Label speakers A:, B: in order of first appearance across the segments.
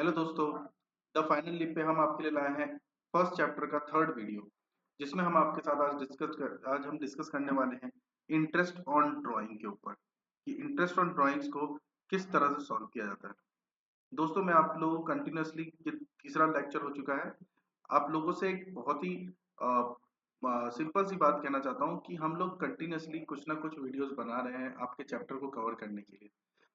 A: Hello दोस्तों, the final lip पे हम आपके लिए लाए हैं फर्स्ट चैप्टर का थर्ड वीडियो, जिसमें हम आपके साथ आज हम डिस्कस करने वाले हैं इंटरेस्ट ऑन ड्राइंग के ऊपर कि इंटरेस्ट ऑन ड्राइंग्स को किस तरह से सॉल्व किया जाता है। दोस्तों, मैं आप लोगों को कंटिन्यूअसली तीसरा लेक्चर हो चुका है। आप लोगों से एक बहुत ही सिंपल सी बात कहना चाहता हूँ कि हम लोग कंटिन्यूअसली कुछ ना कुछ वीडियोस बना रहे हैं आपके चैप्टर को कवर करने के लिए।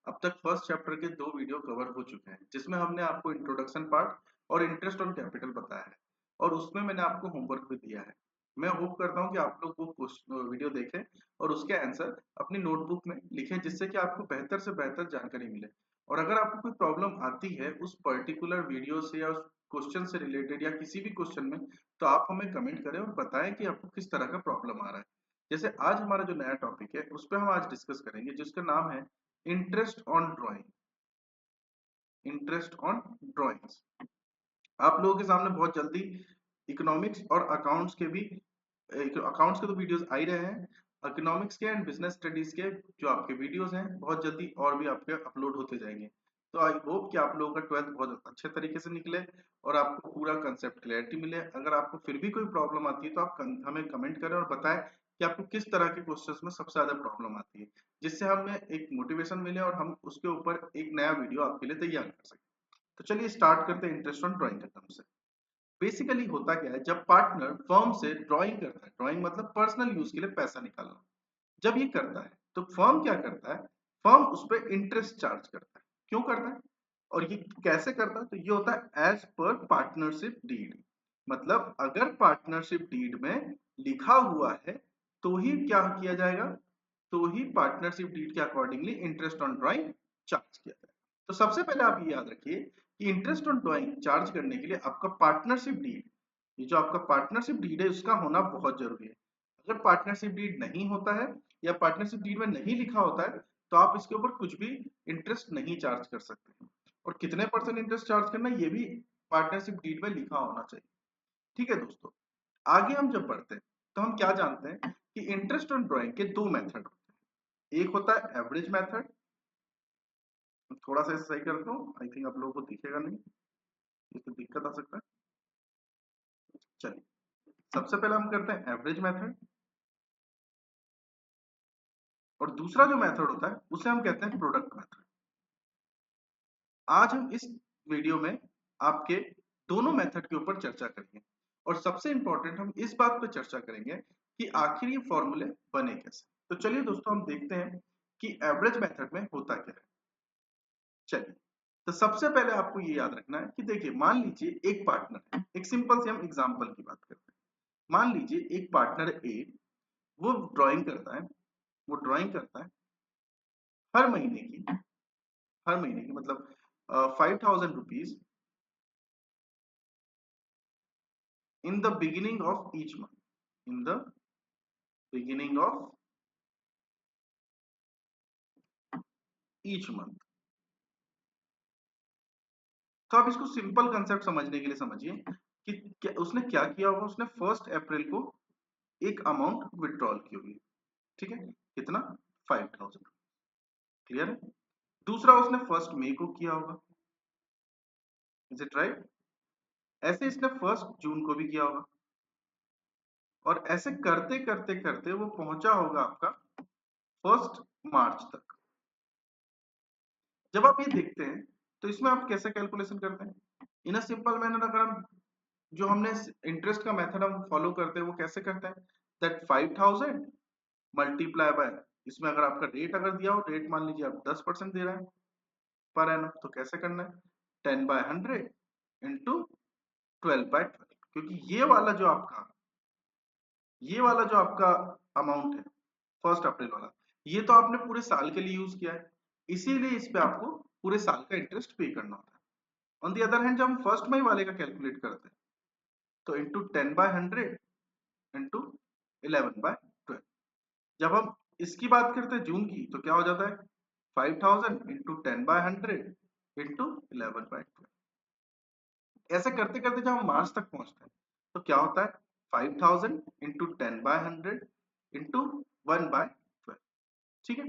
A: अब तक फर्स्ट चैप्टर के 2 वीडियो कवर हो चुके हैं, जिसमें हमने आपको इंट्रोडक्शन पार्ट और इंटरेस्ट ऑन कैपिटल बताया है, और उसमें मैंने आपको होमवर्क भी दिया है। मैं होप करता हूँ कि आप लोग वो वीडियो देखें और उसके आंसर अपनी नोटबुक में लिखें, जिससे कि आपको बेहतर से बेहतर जानकारी मिले। और अगर आपको कोई प्रॉब्लम आती है उस पर्टिकुलर वीडियो से या उस क्वेश्चन से रिलेटेड या किसी भी क्वेश्चन में, तो आप हमें कमेंट करें और बताएं कि आपको किस तरह का प्रॉब्लम आ रहा है। जैसे आज हमारा जो नया टॉपिक है उस पर हम आज डिस्कस करेंगे, जिसका नाम है interest on drawing. Interest on drawings आप लोगों के सामने बहुत जल्दी इकोनॉमिक्स और अकाउंट्स के तो वीडियोस आ ही रहे हैं। इकोनॉमिक्स के एंड बिजनेस स्टडीज के जो आपके वीडियोस हैं बहुत जल्दी और भी आपके अपलोड होते जाएंगे। तो आई होप कि आप लोगों का 12th बहुत अच्छे तरीके से निकले और आपको पूरा कंसेप्ट क्लैरिटी मिले। अगर आपको फिर भी कोई प्रॉब्लम आती है तो आप हमें कमेंट करें और बताएं कि आपको किस तरह के क्वेश्चंस में सबसे ज्यादा प्रॉब्लम आती है, जिससे हमें एक मोटिवेशन मिले और हम उसके ऊपर एक नया वीडियो आपके लिए तैयार कर सकें। तो चलिए स्टार्ट करते हैं इंटरेस्ट ऑन ड्राइंग के टर्म से। बेसिकली होता क्या है, जब पार्टनर फर्म से ड्राइंग करता है, ड्राइंग मतलब पर्सनल यूज के लिए पैसा निकालना, जब ये करता है तो फर्म क्या करता है, फर्म उस पर इंटरेस्ट चार्ज करता है। क्यों करता है और ये कैसे करता है? तो ये होता है एज पर पार्टनरशिप डीड। मतलब अगर पार्टनरशिप डीड में लिखा हुआ है तो ही क्या किया जाएगा, तो ही पार्टनरशिप डीड के accordingly interest on drawing charge किया जाएगा। तो सबसे पहले आप ये याद रखिए कि इंटरेस्ट ऑन ड्राइंग चार्ज करने के लिए आपका पार्टनरशिप डीड, ये जो आपका पार्टनरशिप डीड है उसका होना बहुत जरूरी है। अगर पार्टनरशिप डीड नहीं होता है या पार्टनरशिप डीड में नहीं लिखा होता है तो आप इसके ऊपर कुछ भी इंटरेस्ट नहीं चार्ज कर सकते। और कितने परसेंट इंटरेस्ट चार्ज करना ये भी पार्टनरशिप डीड में लिखा होना चाहिए। ठीक है दोस्तों, आगे हम जब बढ़ते हैं तो हम क्या जानते हैं कि इंटरेस्ट ऑन ड्राइंग के 2 मेथड होते हैं। एक होता है एवरेज मेथड, थोड़ा सा सही करता हूँ, आई थिंक आप लोगों को दिखेगा नहीं, इसमें दिक्कत आ सकता है। चलिए, सबसे पहले हम करते हैं एवरेज मेथड, और दूसरा जो मेथड होता है उसे हम कहते हैं प्रोडक्ट मेथड। आज हम इस वीडियो में आपके दोनों मेथड के ऊपर चर्चा करेंगे, और सबसे इंपॉर्टेंट हम इस बात पर चर्चा करेंगे कि आखिर ये फॉर्मूले बने कैसे। तो चलिए दोस्तों, हम देखते हैं कि एवरेज मेथड में होता क्या है। चलिए, तो सबसे पहले आपको ये याद रखना है कि देखिए, मान लीजिए एक पार्टनर है, एक सिंपल सी हम एग्जांपल की बात करते हैं। मान लीजिए एक पार्टनर ए, वो ड्राइंग करता है, वो ड्राइंग करता है हर महीने की, हर महीने की मतलब 5,000 rupees in the beginning of each month, in the beginning of each month। तो आप इसको सिंपल कंसेप्ट समझने के लिए समझिए कि उसने क्या किया होगा। उसने 1 अप्रैल को एक अमाउंट विड्रॉल की होगी, ठीक है, कितना, 5,000। क्लियर है? दूसरा उसने 1 मई को किया होगा, इज इट राइट? ऐसे इसने 1 जून को भी किया होगा, और ऐसे करते करते करते वो पहुंचा होगा आपका 1 मार्च तक। जब आप ये देखते हैं तो इसमें आप कैसे कैलकुलेशन करते हैं? इन अ सिंपल मैनर, अगर हम जो हमने इंटरेस्ट का मेथड हम फॉलो करते हैं वो कैसे करते हैं, दैट 5,000 मल्टीप्लाई बाय, इसमें अगर आपका रेट अगर दिया हो, रेट मान लीजिए आप 10% दे रहे हैं पर एनम, तो कैसे करना है, 10/100 इंटू 12/12। क्योंकि ये वाला जो आपका अमाउंट है 1 अप्रैल वाला, ये तो आपने पूरे साल के लिए यूज किया है, इसीलिए इस पे आपको पूरे साल का इंटरेस्ट पे करना होता है। ऑन दी अदर हैंड, जब हम 1 मई वाले का कैलकुलेट करते हैं तो इंटू 10/100 इंटू 11/12। जब हम इसकी बात करते हैं जून की, तो क्या हो जाता है, 5,000 इंटू 10/100 इंटू 11/12। ऐसे करते करते जब हम मार्च तक पहुंचते हैं तो क्या होता है, 5,000 इंटू 10/100 इंटू 1/12। ठीक है,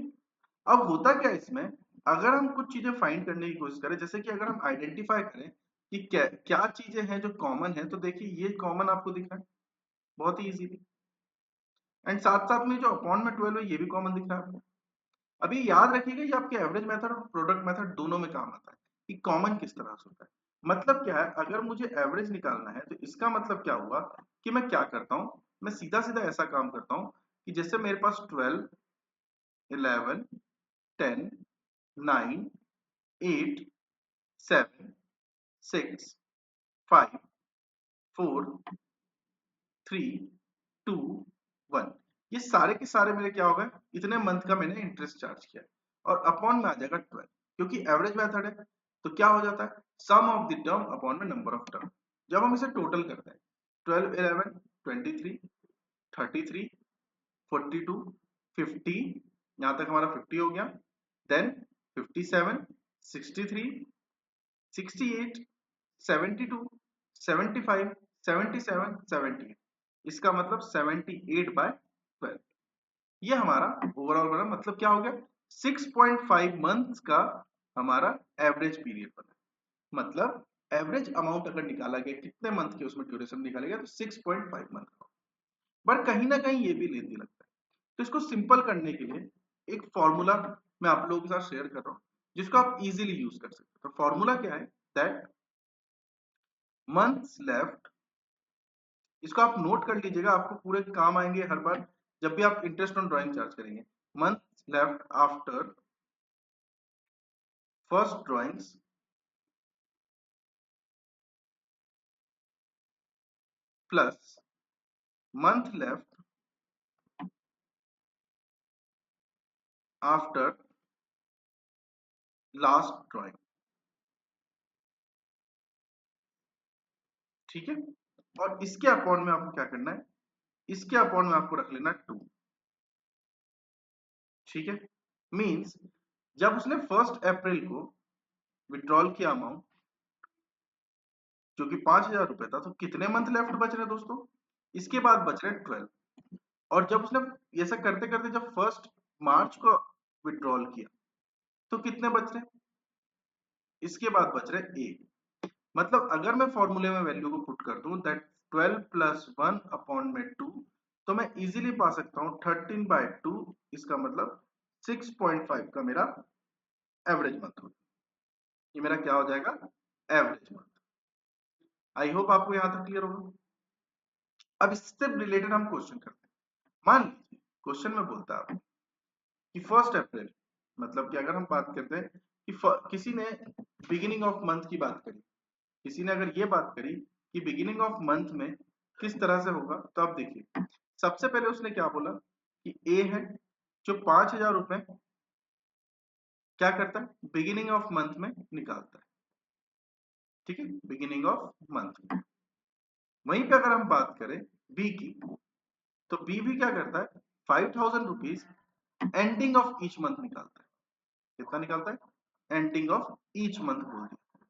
A: अब होता क्या है इसमें अगर हम कुछ चीजें फाइंड करने की कोशिश करें, जैसे कि अगर हम आइडेंटिफाई करें कि क्या क्या चीजें हैं जो कॉमन है, तो देखिए ये कॉमन आपको दिख रहा है बहुत ही इजीली, एंड साथ साथ में जो अपॉन में 12 है ये भी कॉमन दिख रहा है आपको। अभी याद रखिएगा ये आपके एवरेज मेथड और प्रोडक्ट मेथड दोनों में काम आता है कि कॉमन किस तरह से होता है। मतलब क्या है, अगर मुझे एवरेज निकालना है तो इसका मतलब क्या हुआ कि मैं क्या करता हूं, मैं सीधा सीधा ऐसा काम करता हूं कि जैसे मेरे पास 12, 11, 10, 9, 8, 7, 6, 5, 4, 3, 2, 1, ये सारे के सारे मेरे क्या हो गए, इतने मंथ का मैंने इंटरेस्ट चार्ज किया और अपॉन में आ जाएगा 12, क्योंकि एवरेज मेथड है तो क्या हो जाता है, सम ऑफ द टर्म अपॉन में नंबर ऑफ टर्म। जब हम इसे टोटल करते हैं 12, 11, 23, 33, 42, 50, यहां तक हमारा 50 हो गया, देन 57, 63, 68, 72, 75, 77, 78, इसका मतलब 78/12। ये हमारा ओवरऑल बना, मतलब क्या हो गया, 6.5 मंथ्स का हमारा एवरेज पीरियड बना। मतलब एवरेज अमाउंट अगर निकाला गया कितने मंथ के उसमें ड्यूरेशन निकाला गया तो 6.5 मंथ का। बट कहीं ना कहीं ये भी लेंदी लगता है, तो इसको सिंपल करने के लिए एक फॉर्मूला मैं आप लोगों के साथ शेयर कर रहा हूँ जिसको आप इजीली यूज कर सकते हो। तो फॉर्मूला क्या है, दैट मंथ्स लेफ्ट, इसको आप नोट कर लीजिएगा, आपको पूरे काम आएंगे हर बार जब भी आप इंटरेस्ट ऑन ड्राइंग चार्ज करेंगे। Months left after first drawings plus month left after last drawing. ठीक है, और इसके अपॉन में आपको क्या करना है, इसके अपॉन में आपको रख लेना 2। ठीक है, मींस जब उसने 1 अप्रैल को विड्रॉल किया अमाउंट जो कि 5,000 रुपए था, तो कितने मंथ लेफ्ट बच रहे दोस्तों, इसके बाद बच रहे 12। और जब उसने ऐसा करते करते जब 1 मार्च को विड्रॉल किया तो कितने बच रहे, इसके बाद बच रहे 8। मतलब अगर मैं फॉर्मूले में वैल्यू को पुट कर दूं दैट 12 प्लस 1 अपॉन में 2, तो मैं इजीली पा सकता हूं 13/2, इसका मतलब 6.5 का मेरा एवरेज मंथ होगा। ये मेरा क्या हो जाएगा, एवरेज मंथ। आई होप आपको यहां तक क्लियर होगा। अब इससे रिलेटेड हम क्वेश्चन करते हैं। मान लीजिए क्वेश्चन में बोलता है कि 1 अप्रैल, मतलब कि अगर हम बात करते हैं कि किसी ने बिगिनिंग ऑफ मंथ की बात करी, किसी ने अगर ये बात करी कि बिगिनिंग ऑफ मंथ में किस तरह से होगा, तो आप देखिए सबसे पहले उसने क्या बोला कि ए है जो 5,000 रुपए क्या करता है, बिगिनिंग ऑफ मंथ में निकालता है। ठीक है, बिगिनिंग ऑफ मंथ में। वहीं पे अगर हम बात करें बी की, तो बी भी क्या करता है, 5,000 rupees ending of each month निकालता है। कितना निकालता है, एंडिंग ऑफ ईच मंथ बोल दिया।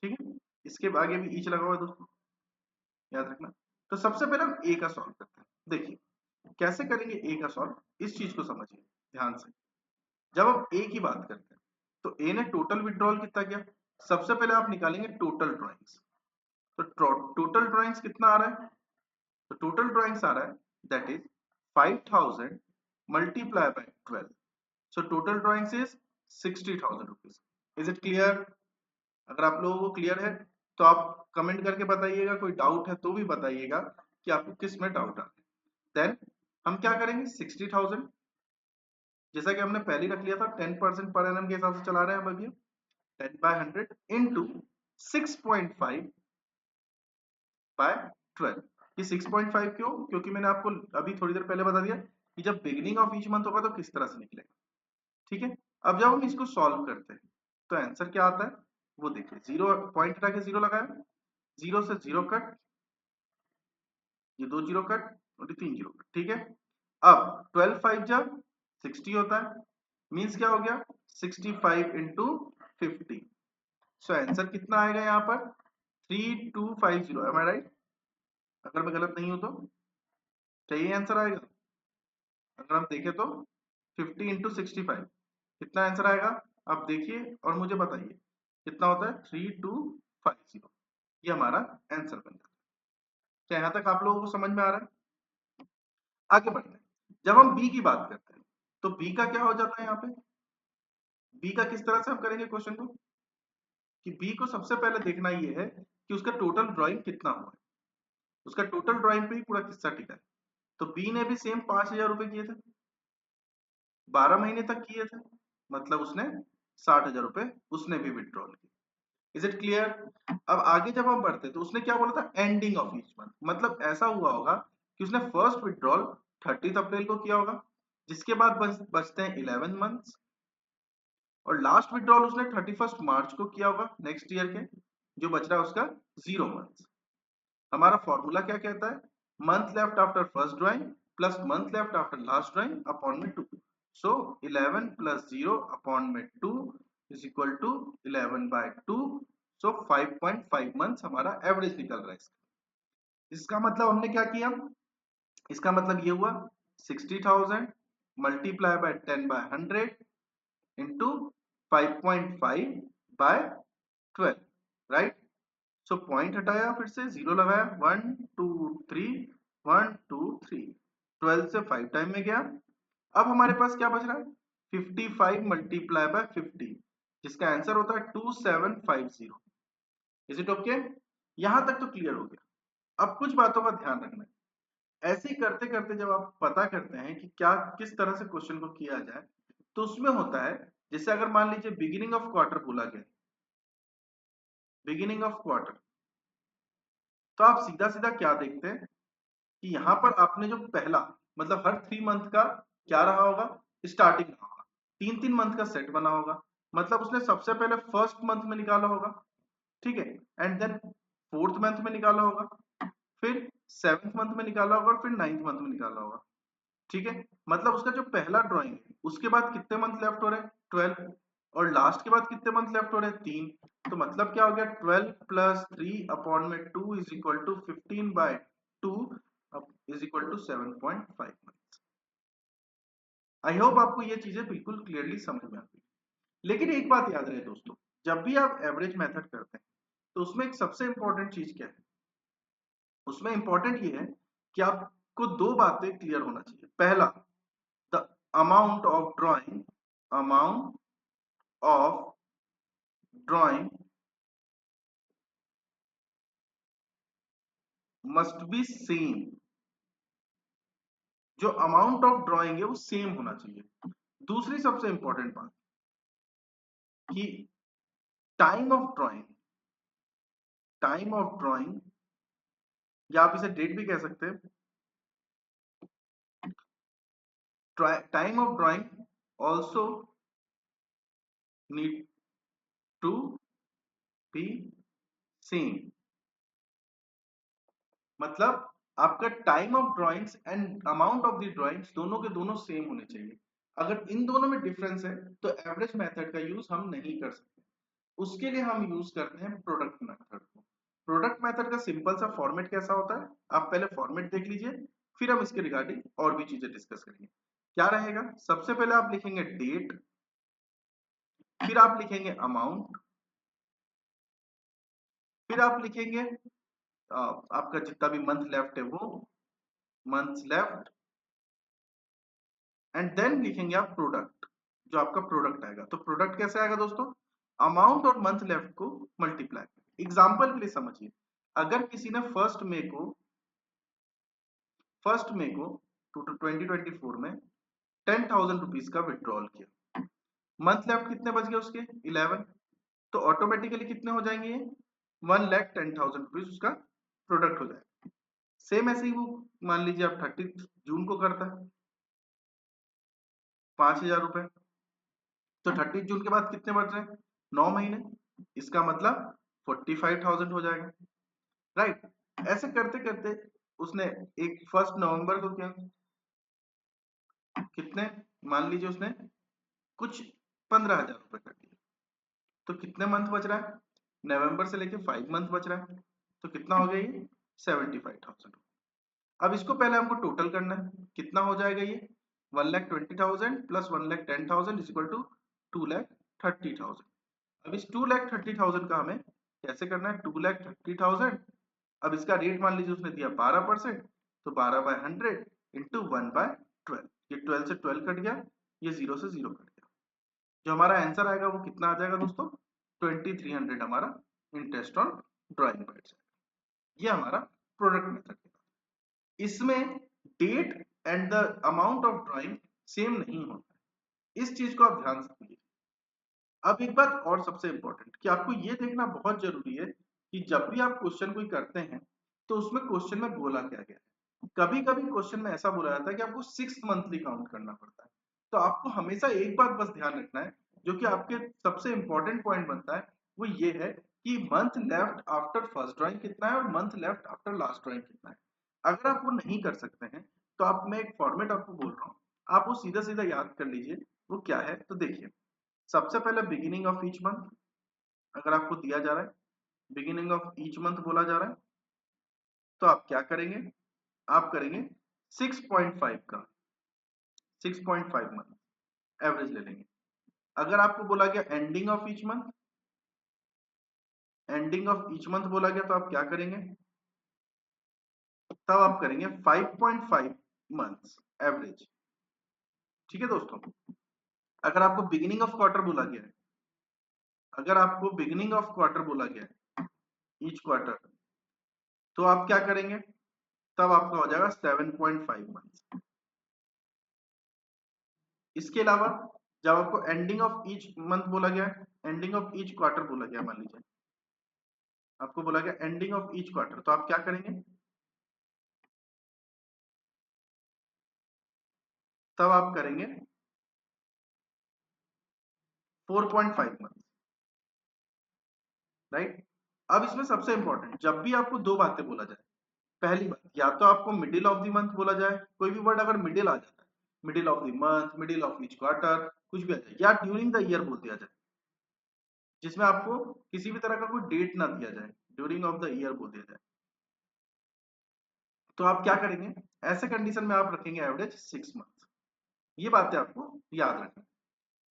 A: ठीक है, इसके आगे भी ईच लगा हुआ है दोस्तों, याद रखना। तो सबसे पहले हम ए का सॉल्व करते हैं। देखिए कैसे करेंगे ए का सॉल्व, इस चीज को समझिए ध्यान से। जब हम ए की बात करते हैं तो ए ने टोटल विड्रॉल कितना किया, सबसे पहले आप निकालेंगे टोटल ड्रॉइंग्स। तो टोटल ड्रॉइंग्स कितना आ रहा है, तो टोटल ड्रॉइंग्स आ रहा है that is 5,000 multiply by 12, so total drawings is 60,000 rupees. Is it clear? अगर आप लोगों को क्लियर है तो आप कमेंट करके बताइएगा, कोई डाउट है तो भी बताइएगा कि आपको किस में डाउट आ रहा है। देन हम क्या करेंगे, 60,000 जैसा कि हमने पहले रख लिया था 10% पर एनम के हिसाब से चला रहे हैं हम अभी, 10/100 इंटू 6.5/12। ये 6.5 क्यों, क्योंकि मैंने आपको अभी थोड़ी देर पहले बता दिया कि जब बिगिनिंग ऑफ ईच मंथ होगा तो किस तरह से निकलेगा। ठीक है, अब जब हम इसको सॉल्व करते हैं तो आंसर क्या आता है वो देखिए, जीरो पॉइंट हटा के जीरो लगाया, जीरो से जीरो कट, ये 2 जीरो कट और ये 3 जीरो कट। ठीक है, अब 12 5 जब 60 होता है, मीन्स क्या हो गया, 65 इंटू 50। सो आंसर कितना आएगा यहाँ पर, 3250। एम आई राइट? अगर मैं गलत नहीं हूं तो सही आंसर आएगा। अगर हम देखें तो 50 इंटू 65, कितना आंसर आएगा आप देखिए और मुझे बताइए कितना होता है 3250। ये हमारा आंसर बन जाता है। क्या यहाँ तक आप लोगों को समझ में आ रहा है? आगे बढ़ते हैं। जब हम बी की बात करते हैं तो बी का क्या हो जाता है यहाँ पे? बी का किस तरह से हम करेंगे क्वेश्चन को कि बी को सबसे पहले देखना ये है कि उसका टोटल ड्राइंग कितना हुआ है। उसका टोटल ड्राइंग पे ही पूरा किस्सा टिका है। तो बी ने भी सेम 5000 रुपए किए थे, 12 महीने तक किए थे, मतलब उसने 60,000 रुपए उसने भी विड्रॉल किए। Is it clear? अब आगे जब हम बढ़ते तो उसने क्या बोला था एंडिंग ऑफ ईच मंथ, मतलब ऐसा हुआ होगा कि उसने फर्स्ट विड्रॉल 30 अप्रैल को किया होगा, जिसके बाद बचते हैं 11 मंथ्स, और लास्ट विड्रॉल उसने 31 मार्च को किया होगा नेक्स्ट ईयर के, जो बच रहा है उसका 0 मंथ्स। हमारा फॉर्मूला क्या कहता है? Month left after first drawing plus month left after last drawing upon में 2। सो 11 प्लस 0 अपॉन में 2 is equal to 11/2। So 5.5 months हमारा एवरेज निकल रहा है इसका मतलब हमने क्या किया? इसका मतलब ये हुआ 60,000 multiply by 10/100 into 5.5/12, right? So point हटाया, फिर से जीरो लगाया, 1 2 3 1 2 3, 12 से 5 टाइम में गया। अब हमारे पास क्या बच रहा है? 55 मल्टीप्लाई बाय 50, जिसका आंसर होता है 2750। Is it okay? यहां तक तो क्लियर हो गया। अब कुछ बातों का ध्यान रखना है। ऐसे ही करते करते जब आप पता करते हैं कि क्या किस तरह से क्वेश्चन को किया जाए, तो उसमें होता है जैसे अगर मान लीजिए बिगिनिंग ऑफ क्वार्टर बोला गया, बिगिनिंग ऑफ क्वार्टर, तो आप सीधा सीधा क्या देखते हैं कि यहाँ पर आपने जो पहला, मतलब हर 3 मंथ का क्या रहा होगा, स्टार्टिंग रहा होगा, 3 3 मंथ का सेट बना होगा, मतलब उसने सबसे पहले फर्स्ट मंथ में निकाला होगा, ठीक है, एंड देन फोर्थ मंथ में निकाला होगा, फिर सेवंथ मंथ में निकाला होगा, और फिर 9th मंथ में निकाला होगा, ठीक है। मतलब उसका जो पहला ड्राइंग है उसके बाद कितने मंथ लेफ्ट हो रहे हैं 12, और लास्ट के बाद कितने मंथ लेफ्ट हो रहे हैं 3। तो मतलब क्या हो गया 12 प्लस 3 अपॉन में 2 is equal to 15/2 is equal to 7.5 month. I hope आपको ये चीजें बिल्कुल क्लियरली समझ में आती है। लेकिन एक बात याद रहे दोस्तों, जब भी आप एवरेज मेथड करते हैं तो उसमें एक सबसे इंपॉर्टेंट चीज क्या है? उसमें इंपॉर्टेंट ये है कि आपको दो बातें क्लियर होना चाहिए। पहला, the amount of drawing, amount of drawing must be same। जो अमाउंट ऑफ ड्राइंग है वो सेम होना चाहिए। दूसरी सबसे इंपॉर्टेंट बात कि time of drawing, time of drawing, या आप इसे डेट भी कह सकते हैं, time of drawing also need to be same. मतलब आपका time of drawings and amount of the drawings दोनों के दोनों सेम होने चाहिए। अगर इन दोनों में डिफरेंस है तो एवरेज मेथड का यूज हम नहीं कर सकते। उसके लिए हम यूज करते हैं प्रोडक्ट मेथड को। प्रोडक्ट मेथड का सिंपल सा फॉर्मेट कैसा होता है, आप पहले फॉर्मेट देख लीजिए, फिर हम इसके रिगार्डिंग और भी चीजें डिस्कस करेंगे। क्या रहेगा? सबसे पहले आप लिखेंगे डेट, फिर आप लिखेंगे अमाउंट, फिर आप लिखेंगे आपका जितना भी मंथ लेफ्ट है वो मंथ्स लेफ्ट, एंड देन लिखेंगे आप प्रोडक्ट, जो आपका प्रोडक्ट आएगा। तो प्रोडक्ट कैसे आएगा दोस्तों? अमाउंट और मंथ लेफ्ट को मल्टीप्लाई। एग्जांपल के लिए समझिए, अगर किसी ने फर्स्ट मे को 2024 में 10,000 रुपीज का विड्रॉल किया, मंथ लेफ्ट कितने बच गए उसके 11, तो ऑटोमेटिकली कितने हो जाएंगे ये 1,10,000 रुपीज उसका प्रोडक्ट हो जाएगा। सेम ऐसे ही वो मान लीजिए आप 30 जून को करता है 5,000 रुपए, तो 30 जून के बाद कितने बच रहे हैं 9 महीने, इसका मतलब 45,000 हो जाएगा, राइट। ऐसे करते करते उसने एक 1 नवंबर को किया, कितने, मान लीजिए उसने कुछ 15,000 रुपए कर दिए, तो कितने मंथ बच रहा है, नवंबर से लेके 5 मंथ बच रहा है, तो कितना हो गया ये 75,000। अब इसको पहले हमको टोटल करना है, कितना हो जाएगा ये 1,20,000 प्लस 1,10,000 इज इक्वल टू 2,30,000। अब इस 2,30,000 का हमें कैसे करना है, 2,30,000, अब इसका रेट मान लीजिए उसने दिया 12%, तो 12/100 इंटू 1/12, ये 12 से 12 कट गया, ये 0 से 0 कट गया। जो हमारा आंसर आएगा वो कितना आ जाएगा दोस्तों, 2300 हमारा इंटरेस्ट ऑन ड्राइंग बैठ जाएगा। ये हमारा प्रोडक्ट मेथड। इसमें date and the amount of drawing same नहीं होता, इस चीज को आप ध्यान से रखिए। अब एक बात और सबसे इंपॉर्टेंट कि आपको ये देखना बहुत जरूरी है कि जब भी आप क्वेश्चन कोई करते हैं तो उसमें क्वेश्चन में बोला क्या गया है। कभी कभी क्वेश्चन में ऐसा बोला जाता है कि आपको 6 मंथली काउंट करना पड़ता है, तो आपको हमेशा एक बात बस ध्यान रखना है, जो कि आपके सबसे इंपॉर्टेंट पॉइंट बनता है, वो ये है कि month left after first drawing कितना है और month left after last drawing कितना है। अगर आप वो नहीं कर सकते हैं तो आप, मैं एक फॉर्मेट आपको बोल रहा हूँ, आप वो सीधा सीधा याद कर लीजिए। वो क्या है, तो देखिए, सबसे पहले बिगिनिंग ऑफ ईच मंथ अगर आपको दिया जा रहा है, बिगिनिंग ऑफ ईच मंथ बोला जा रहा है, तो आप क्या करेंगे, आप करेंगे 6.5 का 6.5 मंथ एवरेज ले लेंगे। अगर आपको बोला गया ending of each month, ending of each month बोला गया, तो आप क्या करेंगे, तब आप करेंगे 5.5 मंथ्स एवरेज। ठीक है दोस्तों। अगर आपको बिगिनिंग ऑफ क्वार्टर बोला गया है, अगर आपको बिगिनिंग ऑफ क्वार्टर बोला गया है, ईच क्वार्टर, तो आप क्या करेंगे, तब आपका हो जाएगा 7.5 मंथ्स। इसके अलावा जब आपको एंडिंग ऑफ ईच मंथ बोला गया, एंडिंग ऑफ ईच क्वार्टर बोला गया, मान लीजिए आपको बोला गया एंडिंग ऑफ ईच क्वार्टर, तो आप क्या करेंगे, तब आप करेंगे 4.5 मंथ, राइट। अब इसमें सबसे इंपॉर्टेंट, जब भी आपको दो बातें बोला जाए, पहली बात, या तो आपको मिडिल ऑफ द मंथ बोला जाए, कोई भी वर्ड अगर मिडिल आ जाता है, middle of the month, middle of each quarter, कुछ भी आ जाए, या ड्यूरिंग द ईयर बोल दिया जाए, जिसमें आपको किसी भी तरह का कोई डेट ना दिया जाए, ड्यूरिंग ऑफ द ईयर बोल दिया जाए, तो आप क्या करेंगे, ऐसे कंडीशन में आप रखेंगे एवरेज 6 मंथ। ये बातें आपको याद रखनी,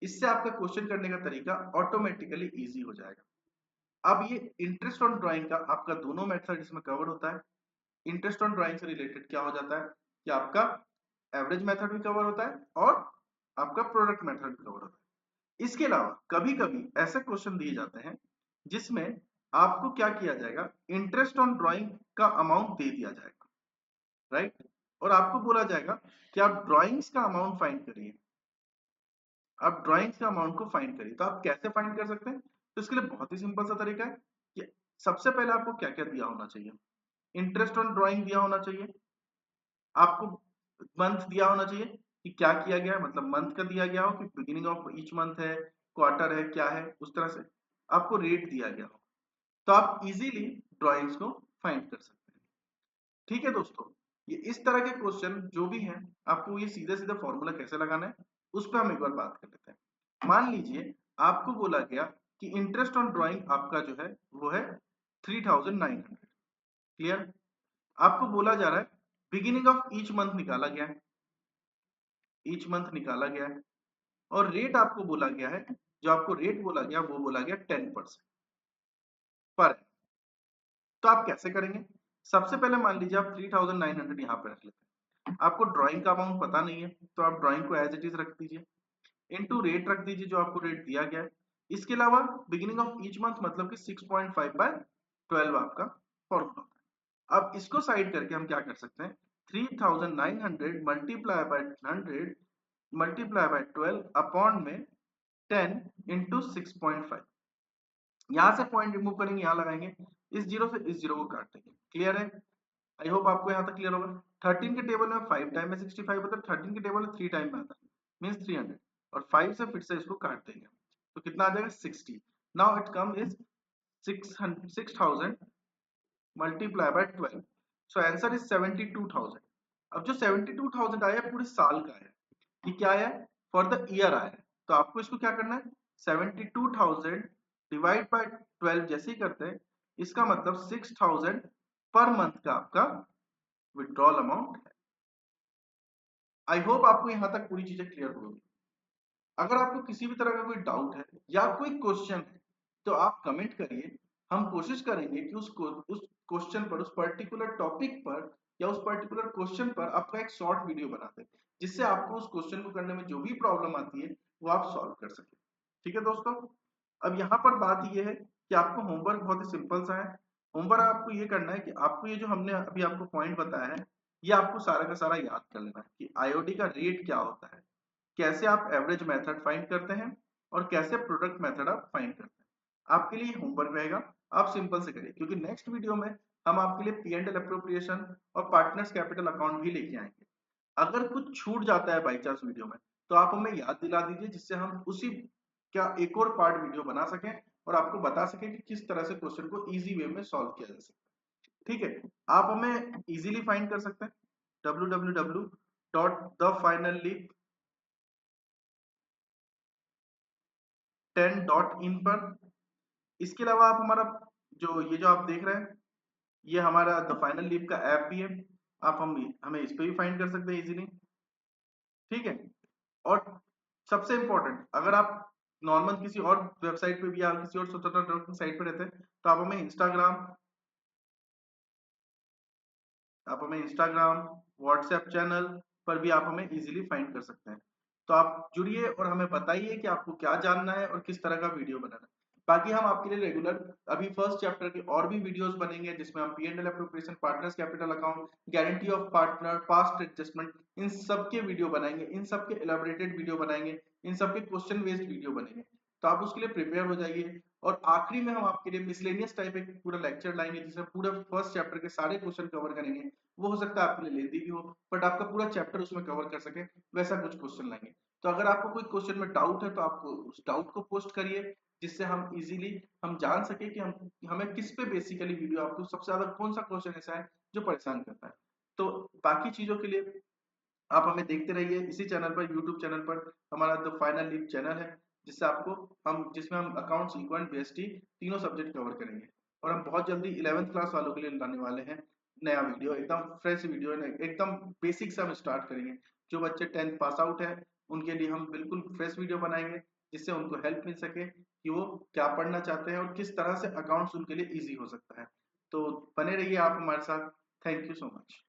A: इससे आपका क्वेश्चन करने का तरीका ऑटोमेटिकली इजी हो जाएगा। अब ये इंटरेस्ट ऑन ड्राइंग का आपका दोनों मेथड इसमें कवर होता है। इंटरेस्ट ऑन ड्राइंग से रिलेटेड क्या हो जाता है कि आपका एवरेज मेथड भी कवर होता है और आपका प्रोडक्ट मेथड भी कवर होता है। इसके अलावा कभी कभी ऐसे क्वेश्चन दिए जाते हैं जिसमें आपको क्या किया जाएगा, इंटरेस्ट ऑन ड्राइंग का अमाउंट दे दिया जाएगा, राइट, और आपको बोला जाएगा कि आप ड्राइंग्स का अमाउंट फाइंड करिए, आप ड्राइंग्स का अमाउंट को फाइंड करिए। तो आप कैसे फाइंड कर सकते हैं, तो इसके लिए बहुत ही सिंपल सा तरीका है कि सबसे पहले आपको क्या क्या दिया होना चाहिए, इंटरेस्ट ऑन ड्राइंग दिया होना चाहिए, आपको मंथ दिया होना चाहिए कि क्या किया गया है, मतलब मंथ का दिया गया हो कि बिगिनिंग ऑफ ईच मंथ है, क्वार्टर है, क्या है, उस तरह से आपको रेट दिया गया हो, तो आप इजीली ड्राइंग्स को फाइंड कर सकते हैं। ठीक है दोस्तों, ये इस तरह के क्वेश्चन जो भी हैं, आपको ये सीधे सीधे फॉर्मूला कैसे लगाना है उस पर हम एक बार बात कर लेते हैं। मान लीजिए आपको बोला गया कि इंटरेस्ट ऑन ड्राइंग आपका जो है वो है 3,900, क्लियर। आपको बोला जा रहा है बिगिनिंग ऑफ ईच मंथ निकाला गया है, ईच मंथ निकाला गया है, और रेट आपको बोला गया है, जो आपको रेट बोला गया वो बोला गया 10% पर। तो आप कैसे करेंगे, सबसे पहले मान लीजिए आप 3,900 यहाँ पे रख लेते हैं, आपको ड्राइंग का अमाउंट पता नहीं है, तो आप ड्राइंग को एज इट इज रख दीजिए, इनटू रेट रख दीजिए जो आपको रेट दिया गया है। इसके अलावा बिगिनिंग ऑफ ईच मंथ मतलब कि 6.5/12 आपका फॉर्मूला होता है। अब इसको साइड करके हम क्या कर सकते हैं, 3,900 multiply by 100 multiply by 12 upon में 10 इंटू 6.5, यहाँ से पॉइंट रिमूव करेंगे, यहाँ लगाएंगे, इस जीरो से इस जीरो को काट देंगे। क्लियर है, आई होप आपको यहाँ तक क्लियर होगा। 13 के टेबल में 5 टाइम में 65 होता है, 13 के टेबल में 3 टाइम में आता है, मीन्स 300, और 5 से फिर से इसको काट देंगे, तो कितना आ जाएगा 60। Now it come is 6,000 multiply by 12, so answer is 72,000। अब जो 72,000 आया पूरे साल का है, ये क्या है, फॉर द ईयर आया है, तो आपको इसको क्या करना है, 72,000 डिवाइड बाय 12 जैसे ही करते हैं, इसका मतलब 6,000 पर मंथ का आपका विड्रॉल अमाउंट है। आई होप आपको यहां तक पूरी चीजें क्लियर होगी। अगर आपको किसी भी तरह का कोई डाउट है या कोई क्वेश्चन है तो आप कमेंट करिए। हम कोशिश करेंगे कि उस क्वेश्चन पर, उस पर्टिकुलर टॉपिक पर या उस पर्टिकुलर क्वेश्चन पर आपका एक शॉर्ट वीडियो बना दें, जिससे आपको उस क्वेश्चन को करने में जो भी प्रॉब्लम आती है वो आप सॉल्व कर सकें। ठीक है दोस्तों, अब यहाँ पर बात ये है कि आपको होमवर्क बहुत ही सिंपल सा है। होमवर्क आपको ये करना है कि आपको ये जो हमने अभी आपको पॉइंट बताया है, ये आपको सारा का सारा याद कर लेना है कि आईओडी का रेट क्या होता है, कैसे आप एवरेज मेथड फाइंड करते हैं और कैसे प्रोडक्ट मेथड आप फाइंड करते हैं। आपके लिए होमवर्क रहेगा, आप सिंपल से करिए, क्योंकि नेक्स्ट वीडियो में हम आपके लिए पी एंड एल अप्रोप्रिएशन और पार्टनर्स कैपिटल अकाउंट भी लेके आएंगे। अगर कुछ छूट जाता है बाई चांस वीडियो में तो आप हमें याद दिला दीजिए, जिससे हम उसी का एक और पार्ट वीडियो बना सकें और आपको बता सकें कि किस तरह से क्वेश्चन को इजी वे में सॉल्व किया जा सकता है। ठीक है, आप हमें इजीली फाइंड कर सकते हैं www.thefinalleap10.in पर। इसके अलावा आप हमारा ये जो आप देख रहे हैं, ये हमारा द फाइनल लीप का ऐप भी है। आप हमें इस पे भी फाइंड कर सकते हैं इजीली। ठीक है, और सबसे इंपॉर्टेंट, अगर आप नॉर्मल किसी और वेबसाइट पे भी या किसी और सोशल नेटवर्किंग साइट पे रहते हैं तो आप हमें इंस्टाग्राम, व्हाट्सएप चैनल पर भी आप हमें इजीली फाइंड कर सकते हैं। तो आप जुड़िए और हमें बताइए कि आपको क्या जानना है और किस तरह का वीडियो बनाना है। बाकी हम आपके लिए रेगुलर अभी फर्स्ट चैप्टर के और भी वीडियोस बनेंगे, जिसमें हम P and L appropriation, partners capital account, guarantee of partner, past adjustment, इन सब के वीडियो बनाएंगे, इन सब के एलाबोरेटेड वीडियो बनाएंगे, इन सब के क्वेश्चन बेस्ड वीडियो बनेंगे। तो आप उसके लिए प्रिपेयर हो जाइए। और आखिरी में हम आपके लिए मिसलेनियस टाइप एक पूरा लेक्चर लाएंगे, जिसमें पूरा फर्स्ट चैप्टर के सारे क्वेश्चन कवर करेंगे। वो हो सकता है आपके लिए लेंदी भी हो, बट आपका पूरा चैप्टर उसमें कवर कर सके, वैसा कुछ क्वेश्चन लाएंगे। तो अगर आपको कोई क्वेश्चन में डाउट है तो आप उस डाउट को पोस्ट करिए, जिससे हम इजीली हम जान सके कि हम हमें किस पे बेसिकली वीडियो, आपको सबसे ज्यादा कौन सा क्वेश्चन ऐसा है जो परेशान करता है। तो बाकी चीजों के लिए आप हमें देखते रहिए इसी चैनल पर, यूट्यूब चैनल पर हमारा द फाइनल लीप चैनल है, जिससे आपको जिसमें हम अकाउंट्स, इक्विटी, बीएसटी तीनों सब्जेक्ट कवर करेंगे। और हम बहुत जल्दी 11th क्लास वालों के लिए लाने वाले हैं नया वीडियो, एकदम फ्रेश वीडियो, एकदम बेसिक से हम स्टार्ट करेंगे। जो बच्चे 10th पास आउट है उनके लिए हम बिल्कुल फ्रेश वीडियो बनाएंगे, जिससे उनको हेल्प मिल सके कि वो क्या पढ़ना चाहते हैं और किस तरह से अकाउंट्स उनके लिए ईजी हो सकता है। तो बने रहिए आप हमारे साथ। Thank you so much.